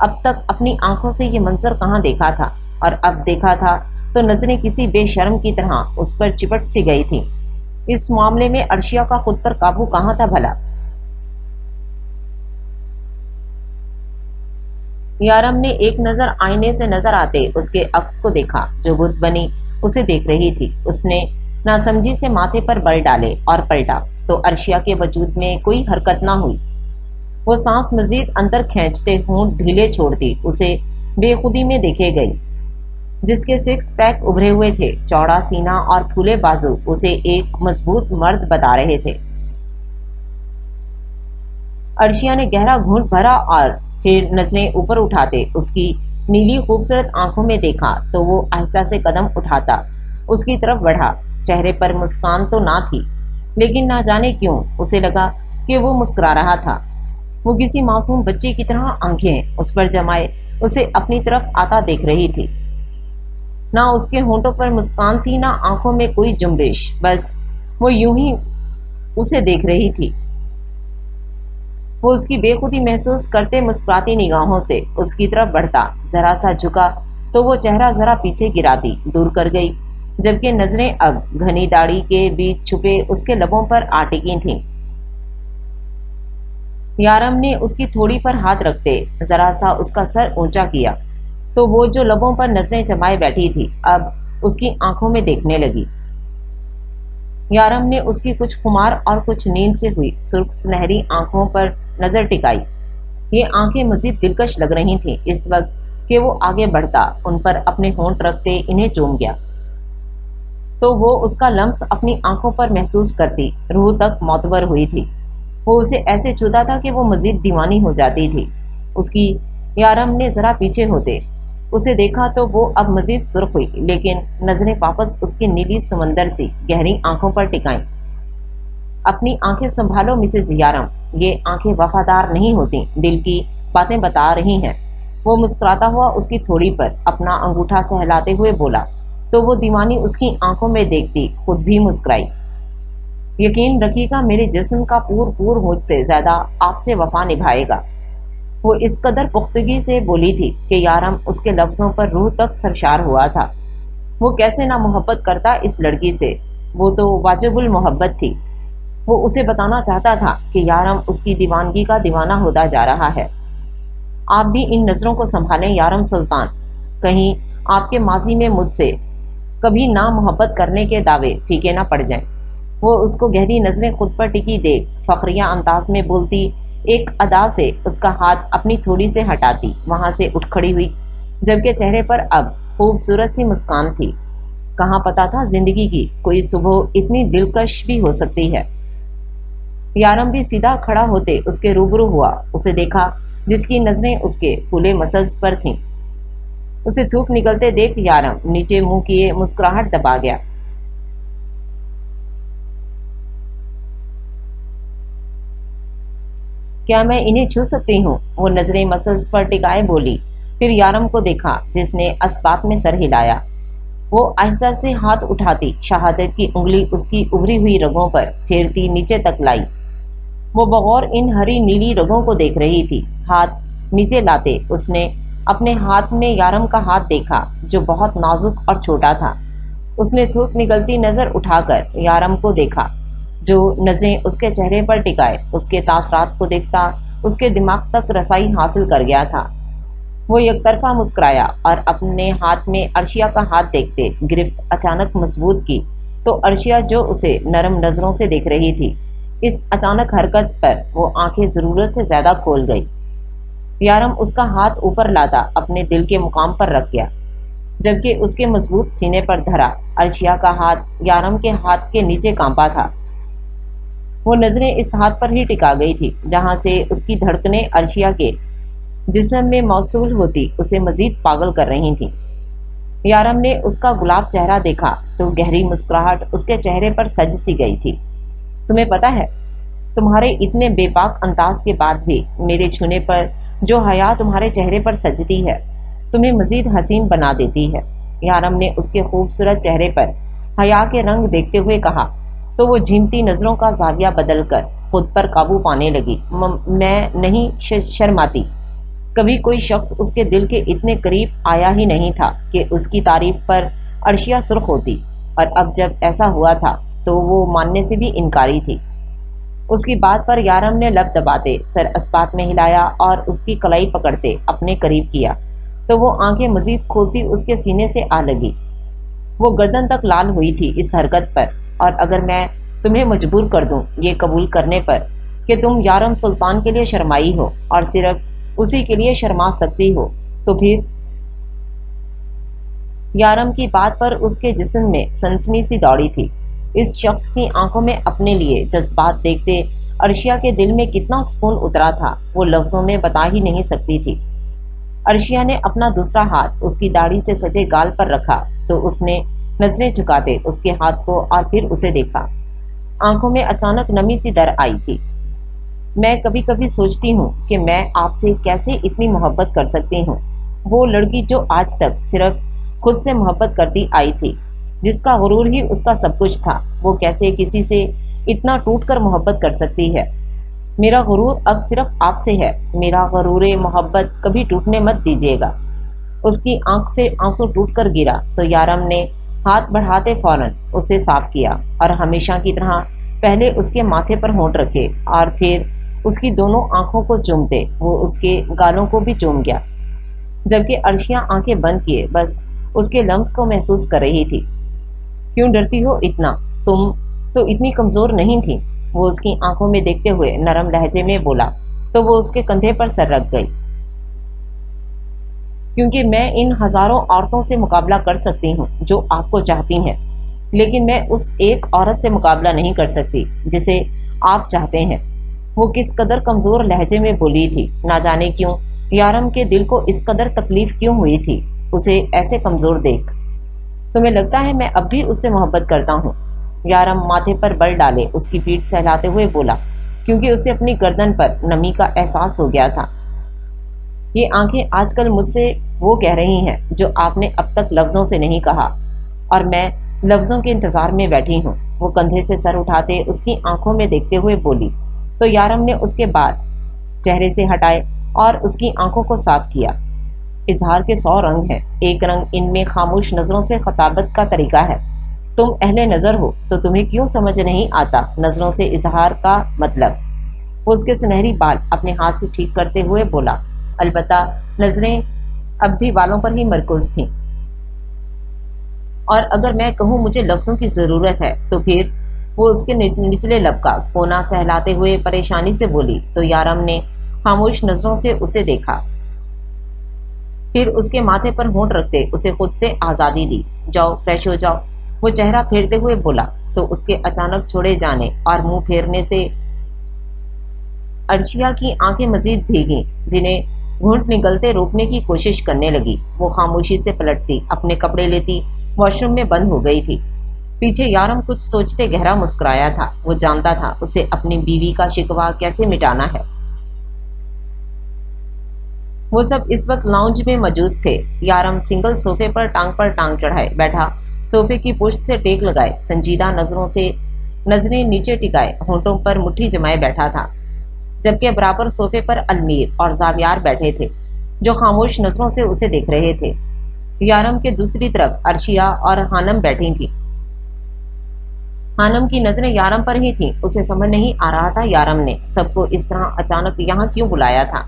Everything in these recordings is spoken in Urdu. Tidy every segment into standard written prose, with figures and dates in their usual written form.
اب تک اپنی آنکھوں سے یہ منظر کہاں دیکھا تھا، اور اب دیکھا تھا تو نظریں کسی بے شرم کی طرح اس پر چپٹ سی گئی تھی۔ اس معاملے میں عرشیہ کا خود پر قابو کہاں تھا بھلا؟ یارم نے ایک نظر آئینے سے نظر آتے اس کے عکس کو دیکھا جو بت بنی اسے دیکھ رہی تھی۔ اس نے ناسمجھی سے ماتھے پر بل ڈالے اور پلٹا تو عرشیہ کے وجود میں کوئی حرکت نہ ہوئی۔ وہ سانس مزید اندر کھینچتے ہونٹ ڈھیلے چھوڑتی اسے بے خودی میں دیکھے گئی، جس کے سکس پیک ابھرے ہوئے تھے، چوڑا سینہ اور پھولے بازو اسے ایک مضبوط مرد بتا رہے تھے۔ عرشیہ نے گہرا گھونٹ بھرا اور پھر نظریں اوپر اٹھاتے اس کی نیلی خوبصورت آنکھوں میں دیکھا تو وہ آہستہ سے قدم اٹھاتا اس کی طرف بڑھا۔ چہرے پر مسکان تو نہ تھی، لیکن نہ جانے کیوں اسے لگا کہ وہ مسکرا رہا تھا۔ وہ کسی معصوم بچے کی طرح آنکھیں اس پر جمائے اسے اپنی طرف آتا دیکھ رہی تھی۔ نہ اس کے ہونٹوں پر مسکان تھی، نہ آنکھوں میں کوئی جنبش، بس وہ یوں ہی اسے دیکھ رہی تھی۔ وہ اس کی بے خودی محسوس کرتے مسکراتی نگاہوں سے اس کی طرف بڑھتا، ذرا سا جھکا تو وہ چہرہ ذرا پیچھے گراتی دور کر گئی، جبکہ نظریں اب گھنی داڑھی کے بیچ چھپے اس کے لبوں پر آ ٹکی تھیں۔ یارم نے اس کی تھوڑی پر ہاتھ رکھتے ذرا سا اس کا سر اونچا کیا تو وہ جو لبوں پر نظریں جمائے بیٹھی تھی اب اس کی آنکھوں میں دیکھنے لگی۔ یارم نے اس کی کچھ خمار اور کچھ نیند سے ہوئی سرخ سنہری آنکھوں پر نظر ٹکائی۔ یہ آنکھیں مزید دلکش لگ رہی تھیں اس وقت کہ وہ آگے بڑھتا ان پر اپنے ہونٹ رکھتے انہیں چوم گیا تو وہ اس کا لمس اپنی آنکھوں پر محسوس کرتی روح تک معتبر ہوئی تھی۔ وہ اسے ایسے چھوتا تھا کہ وہ مزید دیوانی ہو جاتی تھی۔ اس کی یارم نے ذرا پیچھے ہوتے اسے دیکھا تو وہ اب مزید سرخ ہوئی، لیکن نظریں واپس اس کی نیلی سمندر سی گہری آنکھوں پر ٹکائیں۔ اپنی آنکھیں سنبھالو مسز یارم، یہ آنکھیں وفادار نہیں ہوتی، دل کی باتیں بتا رہی ہیں۔ وہ مسکراتا ہوا اس کی تھوڑی پر اپنا انگوٹھا سہلاتے ہوئے بولا تو وہ دیوانی اس کی آنکھوں میں دیکھتی خود بھی مسکرائی۔ یقین رکھیے گا میرے جسم کا پور مجھ سے زیادہ آپ سے وفا نبھائے گا۔ وہ اس قدر پختگی سے بولی تھی کہ یارم اس کے لفظوں پر روح تک سرشار ہوا تھا۔ وہ کیسے نہ محبت کرتا اس لڑکی سے، وہ تو واجب المحبت تھی۔ وہ اسے بتانا چاہتا تھا کہ یارم اس کی دیوانگی کا دیوانہ ہوتا جا رہا ہے۔ آپ بھی ان نظروں کو سنبھالیں یارم سلطان، کہیں آپ کے ماضی میں مجھ سے کبھی نہ محبت کرنے کے دعوے پھیکے نہ پڑ جائیں۔ وہ اس کو گہری نظریں خود پر ٹکی دیکھ فخریہ انداز میں بولتی ایک ادا سے اس کا ہاتھ اپنی تھوڑی سے ہٹاتی وہاں سے اٹھ کھڑی ہوئی، جبکہ چہرے پر اب خوبصورت سی مسکان تھی۔ کہاں پتا تھا زندگی کی کوئی صبح اتنی دلکش بھی ہو سکتی ہے۔ یارم بھی سیدھا کھڑا ہوتے اس کے روبرو ہوا، اسے دیکھا جس کی نظریں اس کے پھولے مسلس پر تھیں۔ اسے تھوک نکلتے دیکھ یارم نیچے منہ کیے مسکراہٹ دبا گیا۔ کیا میں انہیں چھو سکتی ہوں؟ وہ نظریں مسلس پر ٹکائے بولی، پھر یارم کو دیکھا جس نے اسبات میں سر ہلایا۔ وہ آہستہ سے ہاتھ اٹھاتی شہادت کی انگلی اس کی ابھری ہوئی رگوں پر پھیرتی نیچے تک لائی۔ وہ بغور ان ہری نیلی رگوں کو دیکھ رہی تھی۔ ہاتھ نیچے لاتے اس نے اپنے ہاتھ میں یارم کا ہاتھ دیکھا جو بہت نازک اور چھوٹا تھا۔ اس نے تھوک نکلتی نظر اٹھا کر یارم کو دیکھا جو نظریں اس کے چہرے پر ٹکائے اس کے تاثرات کو دیکھتا اس کے دماغ تک رسائی حاصل کر گیا تھا۔ وہ یک طرفہ مسکرایا اور اپنے ہاتھ میں عرشیہ کا ہاتھ دیکھتے گرفت اچانک مضبوط کی تو عرشیہ جو اسے نرم نظروں سے دیکھ رہی تھی، اس اچانک حرکت پر وہ آنکھیں ضرورت سے زیادہ کھول گئی۔ یارم اس کا ہاتھ اوپر لاتا اپنے دل کے مقام پر رکھ گیا، جبکہ اس کے مضبوط سینے پر دھرا عرشیہ کا ہاتھ یارم کے ہاتھ کے نیچے کانپا تھا۔ وہ نظریں اس ہاتھ پر ہی ٹکا گئی تھی جہاں سے اس کی دھڑکنیں عرشیہ کے جسم میں موصول ہوتی اسے مزید پاگل کر رہی تھیں۔ یارم نے اس کا گلاب چہرہ دیکھا تو گہری مسکراہٹ اس کے چہرے پر سج سی گئی تھی۔ تمہیں پتا ہے تمہارے اتنے بے پاک انداز کے بعد بھی میرے چھونے پر جو حیا تمہارے چہرے پر سجتی ہے تمہیں مزید حسین بنا دیتی ہے۔ یارم نے اس کے خوبصورت چہرے پر حیا کے رنگ دیکھتے ہوئے کہا تو وہ جھیمتی نظروں کا زاویہ بدل کر خود پر قابو پانے لگی۔ میں نہیں شرماتی، کبھی کوئی شخص اس کے دل کے اتنے قریب آیا ہی نہیں تھا کہ اس کی تعریف پر عرشیہ سرخ ہوتی، اور اب جب ایسا ہوا تھا تو وہ ماننے سے بھی انکاری تھی۔ اس کی بات پر یارم نے لب دباتے سر اسبات میں ہلایا اور اس کی کلائی پکڑتے اپنے قریب کیا تو وہ آنکھیں مزید کھولتی اس کے سینے سے آ لگی۔ وہ گردن تک لال ہوئی تھی اس حرکت پر، اور اگر میں تمہیں مجبور کر دوں یہ قبول کرنے پر کہ تم یارم سلطان کے لیے شرمائی ہو اور صرف اسی کے لیے شرما سکتی ہو تو پھر؟ یارم کی بات پر اس کے جسم میں سنسنی سی دوڑی تھی۔ اس شخص کی آنکھوں میں اپنے لیے جذبات دیکھتے عرشیہ کے دل میں کتنا سکون اترا تھا وہ لفظوں میں بتا ہی نہیں سکتی تھی۔ عرشیہ نے اپنا دوسرا ہاتھ اس کی داڑھی سے سجے گال پر رکھا تو اس نے نظریں جھکاتے اس کے ہاتھ کو اور پھر اسے دیکھا۔ آنکھوں میں اچانک نمی سی در آئی تھی۔ میں کبھی کبھی سوچتی ہوں کہ میں آپ سے کیسے اتنی محبت کر سکتی ہوں، وہ لڑکی جو آج تک صرف خود سے محبت کرتی آئی تھی، جس کا غرور ہی اس کا سب کچھ تھا، وہ کیسے کسی سے اتنا ٹوٹ کر محبت کر سکتی ہے۔ میرا غرور اب صرف آپ سے ہے، میرا غرور محبت کبھی ٹوٹنے مت دیجیے گا۔ اس کی آنکھ سے آنسو ٹوٹ کر گرا تو یارم نے ہاتھ بڑھاتے فوراً اسے صاف کیا اور ہمیشہ کی طرح پہلے اس کے ماتھے پر ہونٹ رکھے اور پھر اس کی دونوں آنکھوں کو چومتے وہ اس کے گالوں کو بھی چوم گیا، جبکہ عرشیہ آنکھیں بند کیے بس اس کے لمس کو محسوس کر رہی تھی۔ کیوں ڈرتی ہو اتنا؟ تم تو اتنی کمزور نہیں تھی، وہ اس کی آنکھوں میں دیکھتے ہوئے نرم لہجے میں بولا تو وہ اس کے کندھے پر سر رکھ گئی۔ کیونکہ میں ان ہزاروں عورتوں سے مقابلہ کر سکتی ہوں جو آپ کو چاہتی ہیں، لیکن میں اس ایک عورت سے مقابلہ نہیں کر سکتی جسے آپ چاہتے ہیں۔ وہ کس قدر کمزور لہجے میں بولی تھی، نہ جانے کیوں یارم کے دل کو اس قدر تکلیف کیوں ہوئی تھی اسے ایسے کمزور دیکھ۔ تمہیں لگتا ہے میں اب بھی اس سے محبت کرتا ہوں؟ یارم ماتھے پر بل ڈالے اس کی پیٹھ سہلاتے ہوئے بولا، کیونکہ اسے اپنی گردن پر نمی کا احساس ہو گیا تھا۔ یہ آنکھیں آج کل مجھ سے وہ کہہ رہی ہیں جو آپ نے اب تک لفظوں سے نہیں کہا، اور میں لفظوں کے انتظار میں بیٹھی ہوں۔ وہ کندھے سے سر اٹھاتے اس کی آنکھوں میں دیکھتے ہوئے بولی تو یارم نے اس کے بعد چہرے سے ہٹائے اور اس کی آنکھوں کو صاف کیا۔ اظہار کے 100 رنگ ہیں، ایک رنگ ان میں خاموش نظروں سے خطابت کا طریقہ ہے۔ تم اہل نظر ہو تو تمہیں کیوں سمجھ نہیں آتا نظروں سے اظہار کا مطلب؟ وہ اس کے سنہری بال اپنے ہاتھ سے ٹھیک کرتے ہوئے بولا، البتہ نظریں اب بھی بالوں پر ہی مرکوز تھیں، اور اگر میں کہوں مجھے لفظوں کی ضرورت ہے تو پھر؟ وہ اس کے نچلے لب کا کونا سہلاتے ہوئے پریشانی سے بولی تو یارم نے خاموش نظروں سے اسے دیکھا، پھر اس کے ماتھے پر ہونٹ رکھتے اسے خود سے آزادی دی۔ جاؤ فریش ہو جاؤ، وہ چہرہ پھیرتے ہوئے بولا تو اس کے اچانک چھوڑے جانے اور منہ پھیرنے سے عرشیہ کی آنکھیں مزید بھیگیں، جنہیں گھونٹ نگلتے روکنے کی کوشش کرنے لگی۔ وہ خاموشی سے پلٹتی اپنے کپڑے لیتی واش روم میں بند ہو گئی تھی۔ پیچھے یارم کچھ سوچتے گہرا مسکرایا تھا، وہ جانتا تھا اسے اپنی بیوی کا شکوہ کیسے مٹانا ہے۔ وہ سب اس وقت لاؤنج میں موجود تھے۔ یارم سنگل صوفے پر ٹانگ چڑھائے بیٹھا، صوفے کی پشت سے ٹیک لگائے سنجیدہ نظروں سے نظریں نیچے ٹکائے ہونٹوں پر مٹھی جمائے بیٹھا تھا، جبکہ برابر صوفے پر المیر اور زاویار بیٹھے تھے جو خاموش نظروں سے اسے دیکھ رہے تھے۔ یارم کے دوسری طرف عرشیہ اور خانم بیٹھی تھیں۔ خانم کی نظریں یارم پر ہی تھیں۔ اسے سمجھ نہیں آ رہا تھا یارم نے سب کو اس طرح اچانک یہاں کیوں بلایا تھا،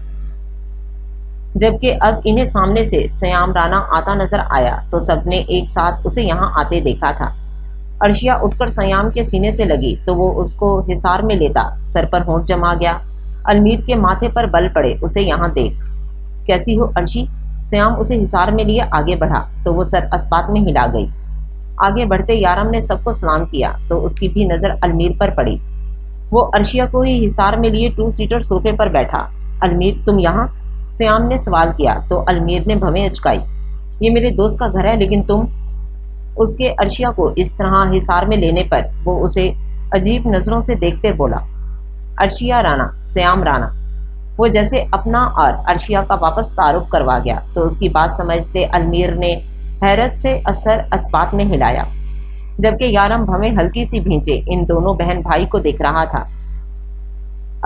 جبکہ اب انہیں سامنے سے سیام رانا آتا نظر آیا تو سب نے ایک ساتھ اسے یہاں آتے دیکھا تھا۔ عرشیہ اٹھ کر سیام کے سینے سے لگی تو وہ اس کو حصار میں لیتا سر پر ہونٹ جما گیا۔ المیر کے ماتھے پر بل پڑے، اسے یہاں دیکھ۔ کیسی ہو عرشی؟ سیام اسے حصار میں لیے آگے بڑھا تو وہ سر اسبات میں ہلا گئی۔ آگے بڑھتے یارم نے سب کو سلام کیا تو اس کی بھی نظر المیر پر پڑی۔ وہ عرشیہ کو ہی حصار میں لیے 2 سیٹر صوفے پر بیٹھا۔ المیر تم یہاں؟ سیام نے سوال کیا تو المیر نے بھویں اچکائی۔ یہ میرے دوست کا گھر ہے، لیکن تم؟ اس کے عرشیہ کو اس طرح حصار میں لینے پر وہ اسے عجیب نظروں سے دیکھتے بولا، عرشیہ رانا، سیام رانا۔ وہ جیسے اپنا اور عرشیہ کا واپس تعارف کروا گیا تو اس کی بات سمجھتے المیر نے حیرت سے اثر اسبات میں ہلایا، جبکہ یارم بھویں ہلکی سی بھینچے ان دونوں بہن بھائی کو دیکھ رہا تھا۔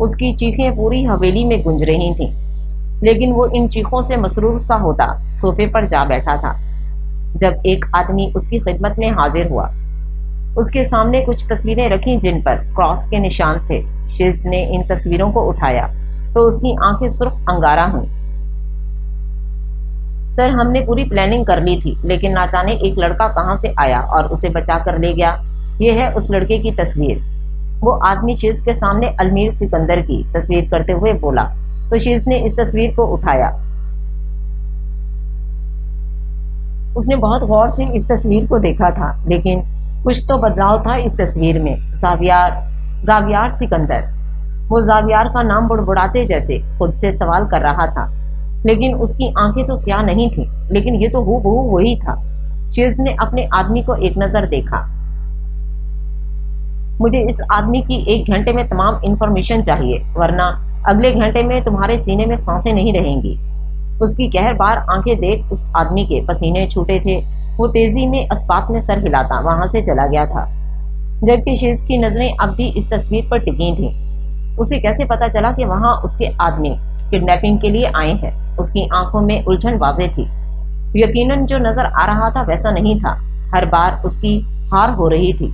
اس کی چیخیں پوری حویلی میں گونج رہی تھیں، لیکن وہ ان چیخوں سے مسرور سا ہوتا صوفے پر جا بیٹھا تھا جب ایک آدمی اس کی خدمت میں حاضر ہوا۔ اس کے سامنے کچھ تصویریں رکھیں جن پر کراس کے نشان تھے۔ شیز نے ان تصویروں کو اٹھایا تو اس کی آنکھیں سرخ انگارہ ہوئیں۔ سر، ہم نے پوری پلاننگ کر لی تھی، لیکن نہ جانے ایک لڑکا کہاں سے آیا اور اسے بچا کر لے گیا۔ یہ ہے اس لڑکے کی تصویر۔ وہ آدمی شیز کے سامنے المیر سکندر کی تصویر کرتے ہوئے بولا تو شیز نے اس تصویر کو اٹھایا۔ اس نے بہت غور سے اس تصویر کو دیکھا تھا، لیکن کچھ تو بدلاؤ تھا اس تصویر میں۔ زاویار سکندر۔ وہ زاویار کا نام بڑبڑاتے جیسے خود سے سوال کر رہا تھا، لیکن اس کی آنکھیں تو سیاہ نہیں تھیں، لیکن یہ تو ہو بہو وہی تھا۔ شیز نے اپنے آدمی کو ایک نظر دیکھا۔ مجھے اس آدمی کی 1 گھنٹے میں تمام انفارمیشن چاہیے، ورنہ اگلے گھنٹے میں تمہارے سینے میں سانسیں نہیں رہیں گی۔ اس کی قہر بار آنکھیں دیکھ اس آدمی کے پسینے چھوٹے تھے۔ وہ تیزی میں اسپات میں سر ہلاتا وہاں سے چلا گیا تھا، جبکہ شیز کی نظریں اب بھی اس تصویر پر ٹکی تھیں۔ اسے کیسے پتا چلا کہ وہاں اس کے آدمی کڈنیپنگ کے لیے آئے ہیں؟ اس کی آنکھوں میں الجھن واضح تھی۔ یقیناً جو نظر آ رہا تھا ویسا نہیں تھا۔ ہر بار اس کی ہار ہو رہی تھی۔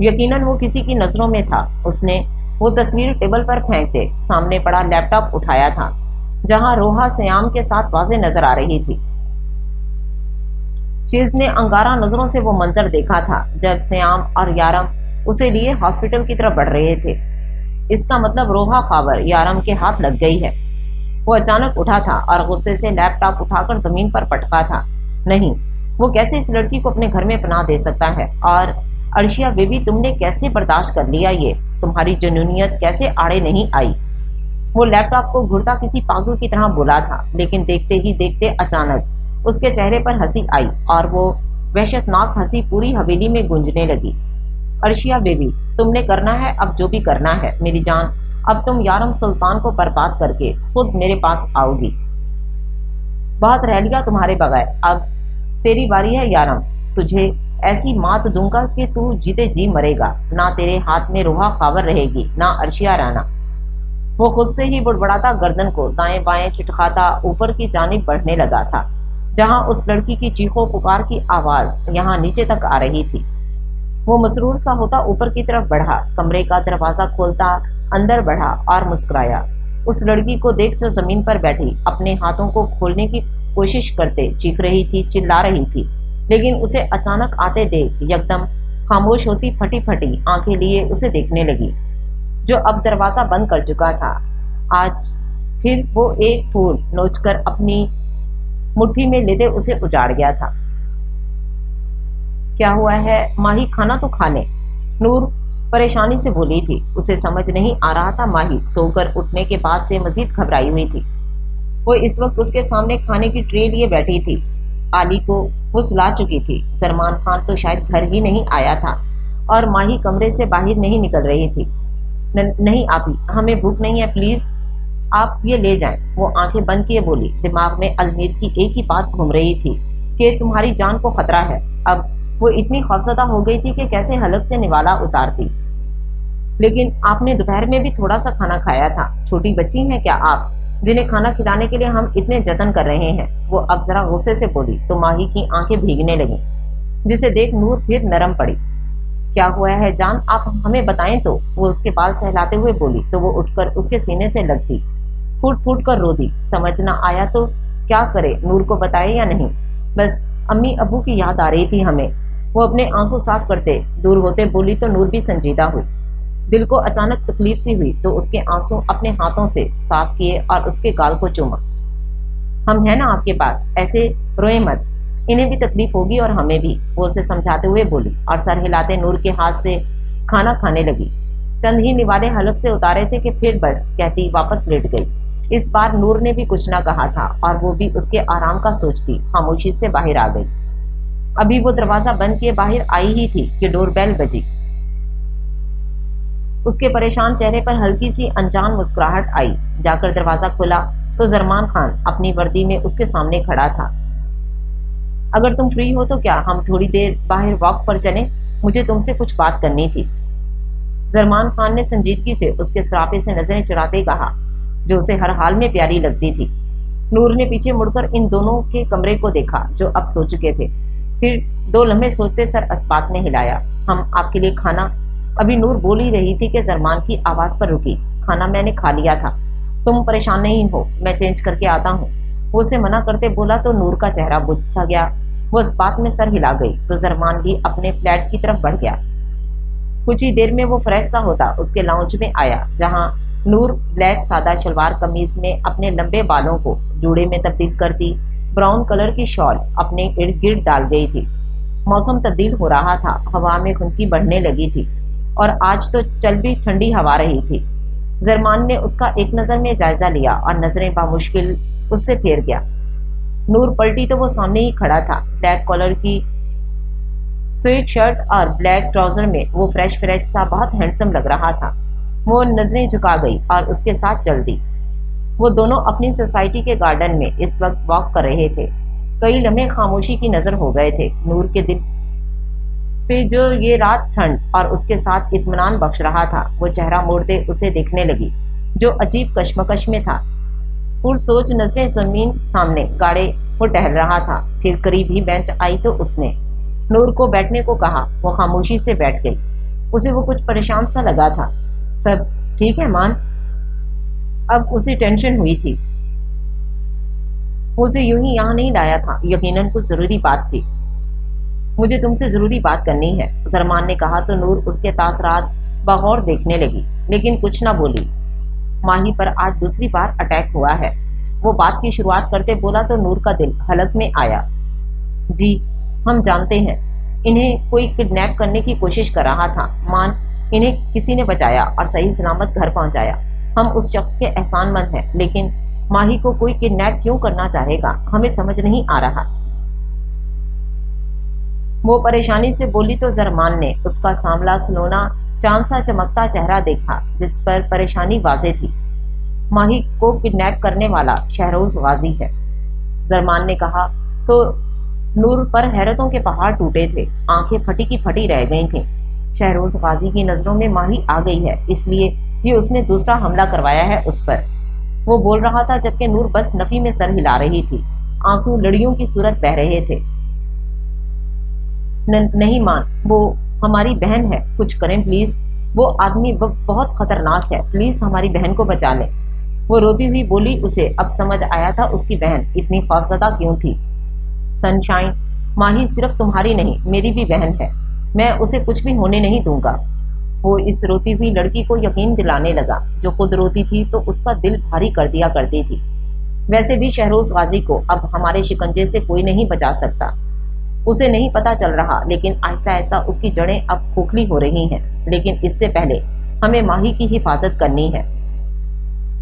یقیناً وہ کسی کی نظروں میں تھا۔ اس نے وہ تصویر ٹیبل پر پھینکتے سامنے پڑا لیپ ٹاپ اٹھایا تھا، جہاں روحا سیام کے ساتھ واضح نظر آ رہی تھی۔ شیز نے انگارہ نظروں سے وہ منظر دیکھا تھا جب سیام اور یارم اسے لیے ہاسپٹل کی طرف بڑھ رہے تھے۔ اس کا مطلب روحا خاور یارم کے ہاتھ لگ گئی ہے۔ وہ اچانک اٹھا تھا اور غصے سے لیپ ٹاپ اٹھا کر زمین پر پٹکا تھا۔ نہیں، وہ کیسے اس لڑکی کو اپنے گھر میں پناہ دے سکتا ہے؟ اور ارشیا بیبی، تم نے کیسے برداشت کر لیا؟ یہ تمہاری جنونیت کیسے آڑے نہیں آئی؟ وہ لیپ ٹاپ کو گھرتا کسی پاگل کی طرح بولا تھا، لیکن دیکھتے ہی دیکھتے اچانک اس کے چہرے پر ہنسی آئی اور وہ وحشتناک ہنسی پوری حویلی میں گونجنے لگی۔ ارشیا بیبی، تم نے کرنا ہے اب جو بھی کرنا ہے میری جان۔ اب تم یارم سلطان کو برباد کر کے خود میرے پاس آؤ گی۔ بہت رہ لیا تمہارے بغیر، اب تیری باری ہے یارم۔ تجھے ایسی مات دوں گا کہ تو جیتے جی مرے گا۔ نہ تیرے ہاتھ میں روحا خاور رہے گی، نہ ارشیا رانا۔ وہ خود سے ہی بڑبڑاتا گردن کو دائیں بائیں چٹکاتا اوپر کی جانب بڑھنے لگا تھا، جہاں اس لڑکی کی چیخو پکار کی آواز یہاں نیچے تک آ رہی تھی۔ وہ مسرور سا ہوتا اوپر کی طرف بڑھا، کمرے کا دروازہ کھولتا اندر بڑھا اور مسکرایا۔ اس لڑکی کو دیکھ جو زمین پر بیٹھی اپنے ہاتھوں کو کھولنے کی کوشش کرتے چیخ رہی تھی، چلا رہی تھی، لیکن اسے اچانک آتے دیکھ یکدم خاموش ہوتی پھٹی پھٹی آنکھیں لیے اسے دیکھنے لگی، جو اب دروازہ بند کر چکا تھا۔ آج پھر وہ ایک پھول نوچ کر اپنی مٹھی میں لیتے اسے اجاڑ گیا تھا۔ کیا ہوا ہے ماہی، کھانا تو کھا لیں، نور پریشانی سے بولی تھی۔ اسے سمجھ نہیں آ رہا تھا ماہی سو کر اٹھنے کے بعد سے مزید گھبرائی ہوئی تھی۔ وہ اس وقت اس کے سامنے کھانے کی ٹرے لیے بیٹھی تھی۔ علی کو وہ سلا چکی تھی۔ زرمان خان تو شاید گھر ہی نہیں آیا تھا اور ماہی کمرے سے باہر نہیں نکل رہی تھی۔ نہیں آپی، ہمیں بھوک نہیں ہے، پلیز آپ یہ لے جائیں، وہ آنکھیں بند کیے بولی۔ دماغ میں المیر کی ایک ہی بات گھوم رہی تھی کہ تمہاری جان کو خطرہ ہے۔ اب وہ اتنی خوفزدہ ہو گئی تھی کہ کیسے حلق سے نوالا اتارتی۔ لیکن آپ نے دوپہر میں بھی تھوڑا سا کھانا کھایا تھا، چھوٹی بچی ہیں کیا آپ، جنہیں کھانا کھلانے کے لیے ہم اتنے جتن کر رہے ہیں؟ وہ اب ذرا غصے سے بولی تو ماہی کی آنکھیں بھیگنے لگیں، جسے دیکھ نور پھر نرم پڑی۔ کیا ہوا ہے جان، آپ ہمیں بتائیں تو، وہ اس کے بال سہلاتے ہوئے بولی تو وہ اٹھ کر اس کے سینے سے لگتی، پھوٹ پھوٹ کر رو دی۔ سمجھ نہ آیا تو کیا کرے، نور کو بتائے یا نہیں؟ بس امی ابو کی یاد آ رہی تھی ہمیں، وہ اپنے آنسو صاف کرتے دور ہوتے بولی تو نور بھی سنجیدہ ہوئی۔ دل کو اچانک تکلیف سی ہوئی تو اس کے آنسو اپنے ہاتھوں سے صاف کیے اور اس کے گال کو چوما۔ ہم ہیں نا آپ کے پاس، ایسے روئے مت، انہیں بھی تکلیف ہوگی اور ہمیں بھی، وہ اسے سمجھاتے ہوئے بولی اور سر ہلاتے نور کے ہاتھ سے کھانا کھانے لگی۔ چند ہی نوالے حلق سے اتارے تھے کہ پھر بس کہتی واپس لیٹ گئی۔ اس بار نور نے بھی کچھ نہ کہا تھا اور وہ بھی اس کے آرام کا سوچتی خاموشی سے باہر آ گئی۔ ابھی وہ دروازہ بند کیے باہر آئی ہی تھی کہ ڈور بیل بجی۔ اس کے پریشان چہرے پر ہلکی سی انجان مسکراہٹ آئی۔ جا کر دروازہ کھولا تو زرمان خان اپنی وردی میں اس کے سامنے کھڑا تھا۔ اگر تم فری ہو تو کیا ہم تھوڑی دیر باہر واک پر چلیں؟ مجھے تم سے کچھ بات کرنی تھی۔ زرمان خان نے سنجیدگی سے اس کے سراپے سے نظریں چراتے کہا، جو اسے ہر حال میں پیاری لگتی تھی۔ نور نے پیچھے مڑ کر ان دونوں کے کمرے کو دیکھا جو اب سو چکے تھے، پھر 2 لمحے سوچتے سر اسبات میں ہلایا۔ ہم آپ کے لیے کھانا… ابھی نور بول ہی رہی تھی کہ زرمان کی آواز پر رکی۔ کھانا میں نے کھا لیا تھا، تم پریشان نہیں ہو، میں چینج کر کے آتا ہوں۔ وہ اسے منع کرتے بولا تو نور کا چہرہ بجھ سا گیا۔ وہ اسبات میں سر ہلا گئی تو زرمان بھی اپنے فلیٹ کی طرف بڑھ گیا۔ کچھ ہی دیر میں وہ فریش سا ہوتا اس کے لاؤنج میں آیا، جہاں نور بلیک سادہ شلوار قمیض میں اپنے لمبے بالوں کو جوڑے میں تبدیل کرتی براؤن کلر کی شال اپنے ارد گرد ڈال گئی تھی۔ موسم تبدیل ہو رہا تھا، ہوا میں خنکی بڑھنے لگی تھی اور آج تو چل بھی ٹھنڈی ہوا رہی تھی۔ زرمان نے اس کا ایک نظر میں جائزہ لیا اور نظریں بامشکل اس سے پھیر گیا۔ نور پلٹی تو وہ سامنے ہی کھڑا تھا، بلیک کالر کی سویٹ شرٹ اور بلیک ٹراؤزر میں وہ فریش سا بہت ہینڈسم لگ رہا تھا۔ وہ نظریں جھکا گئی اور اس کے ساتھ چل دی۔ وہ دونوں اپنی سوسائٹی کے گارڈن میں اس وقت واک کر رہے تھے۔ کئی لمحے خاموشی کی نظر ہو گئے تھے نور کے دل پہ جو یہ رات ٹھنڈ اور اس کے ساتھ اطمینان بخش رہا تھا۔ وہ چہرہ موڑتے اسے دیکھنے لگی جو عجیب کشمکش میں تھا۔ پرسوچ نظریں زمین سامنے گاڑے وہ ٹہل رہا تھا، پھر قریب ہی بینچ آئی تو اس نے نور کو بیٹھنے کو کہا۔ وہ خاموشی سے بیٹھ گئی۔ اسے وہ کچھ پریشان سا لگا تھا۔ سب ٹھیک ہے مان؟ اب اسے ٹینشن ہوئی تھی۔ وہ اسے یوں ہی یہاں نہیں لایا تھا، یقیناً کچھ ضروری بات تھی۔ مجھے تم سے ضروری بات کرنی ہے، زرمان نے کہا تو نور اس کے تاثرات بغور دیکھنے لگی، لیکن کچھ نہ بولی۔ ماہی پر آج دوسری بار اٹیک ہوا ہے، وہ بات کی شروعات کرتے بولا تو نور کا دل حلق میں آیا۔ جی ہم جانتے ہیں، انہیں کوئی کڈنیپ کرنے کی کوشش کر رہا تھا مان، انہیں کسی نے بچایا اور صحیح سلامت گھر پہنچایا۔ ہم اس شخص کے احسان مند ہیں، لیکن ماہی کو کوئی کڈنیپ کیوں کرنا چاہے گا ہمیں سمجھ نہیں آ رہا۔ وہ پریشانی سے بولی تو زرمان نے اس کا سانولا سلونا چاند سا چمکتا چہرہ دیکھا جس پر پریشانی واضح تھی۔ ماہی کو کڈنیپ کرنے والا شہروز غازی ہے، زرمان نے کہا تو نور پر حیرتوں کے پہاڑ ٹوٹے تھے، آنکھیں پھٹی کی پھٹی رہ گئی تھیں۔ شہروز غازی کی نظروں میں ماہی آ گئی ہے، اس لیے یہ اس نے دوسرا حملہ کروایا ہے اس پر۔ وہ بول رہا تھا جبکہ نور بس نفی میں سر ہلا رہی تھی، آنسو لڑیوں کی صورت بہہ رہے تھے۔ نہیں مان، وہ ہماری بہن ہے، کچھ کریں پلیز، وہ آدمی بہت خطرناک ہے، پلیز ہماری بہن کو بچا لیں۔ وہ روتی ہوئی بولی۔ اسے اب سمجھ آیا تھا اس کی بہن اتنی خوفزدہ کیوں تھی۔ سن شائن، ماہی صرف تمہاری نہیں میری بھی بہن ہے، میں اسے کچھ بھی ہونے نہیں دوں گا۔ وہ اس روتی ہوئی لڑکی کو یقین دلانے لگا جو خود روتی تھی تو اس کا دل بھاری کر دیا کرتی تھی۔ ویسے بھی شہروز غازی کو اب ہمارے شکنجے سے کوئی نہیں بچا سکتا، اسے نہیں پتا چل رہا، لیکن آہستہ آہستہ اس کی جڑیں اب کھوکھلی ہو رہی ہیں۔ لیکن اس سے پہلے ہمیں ماہی کی حفاظت کرنی ہے۔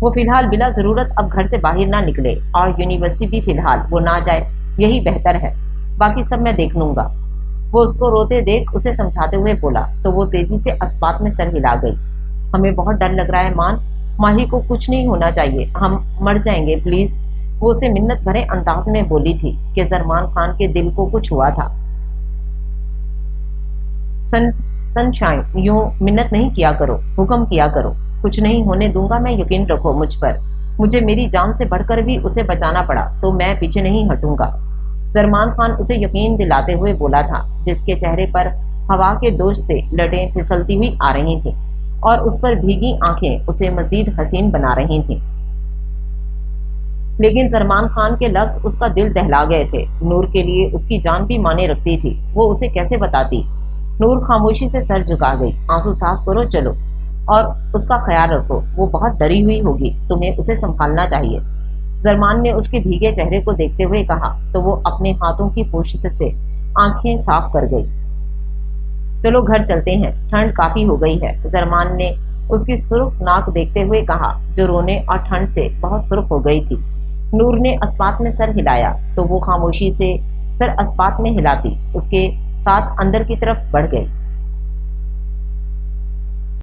وہ فی الحال بلا ضرورت اب گھر سے باہر نہ نکلے اور یونیورسٹی بھی فی الحال وہ نہ جائے، یہی بہتر ہے، باقی سب میں دیکھ لوں گا۔ وہ اس کو روتے دیکھ اسے سمجھاتے ہوئے بولا تو وہ تیزی سے اسبات میں سر ہلا گئی۔ ہمیں بہت ڈر لگ رہا ہے مان، ماہی کو کچھ نہیں ہونا چاہیے، ہم مر جائیں گے پلیز۔ وہ اسے منت بھرے انداز میں بولی تھی کہ زرمان خان کے دل کو کچھ ہوا تھا۔ سن شائن، یوں منت نہیں کیا کرو، حکم کیا کرو، کچھ نہیں ہونے دوں گا میں، یقین رکھو مجھ پر، مجھے میری جان سے بڑھ کر بھی اسے بچانا پڑا تو میں پیچھے نہیں ہٹوں گا۔ زرمان خان اسے یقین دلاتے ہوئے بولا تھا، جس کے چہرے پر ہوا کے دوش سے لٹیں پھسلتی ہوئی آ رہی تھیں اور اس پر بھیگی آنکھیں اسے مزید حسین بنا رہی تھیں۔ لیکن زرمان خان کے لفظ اس کا دل دہلا گئے تھے۔ نور کے لیے اس کی جان بھی مانے رکھتی تھی، وہ اسے کیسے بتاتی؟ نور خاموشی سے سر جھکا گئی۔ آنسو صاف کرو چلو اور اس کا خیال رکھو، وہ بہت ڈری ہوئی ہوگی، تمہیں اسے سنبھالنا چاہیے۔ زرمان نے اس کے بھیگے چہرے کو دیکھتے ہوئے کہا تو وہ اپنے ہاتھوں کی پوشت سے آنکھیں صاف کر گئی۔ چلو گھر چلتے ہیں، ٹھنڈ کافی ہو گئی ہے، زرمان نے اس کی سرخ ناک دیکھتے ہوئے کہا جو رونے اور ٹھنڈ سے بہت سرخ ہو گئی تھی۔ نور نے اسبات میں سر ہلایا تو وہ خاموشی سے سر اسبات میں ہلاتی اس کے ساتھ اندر کی طرف بڑھ گئی۔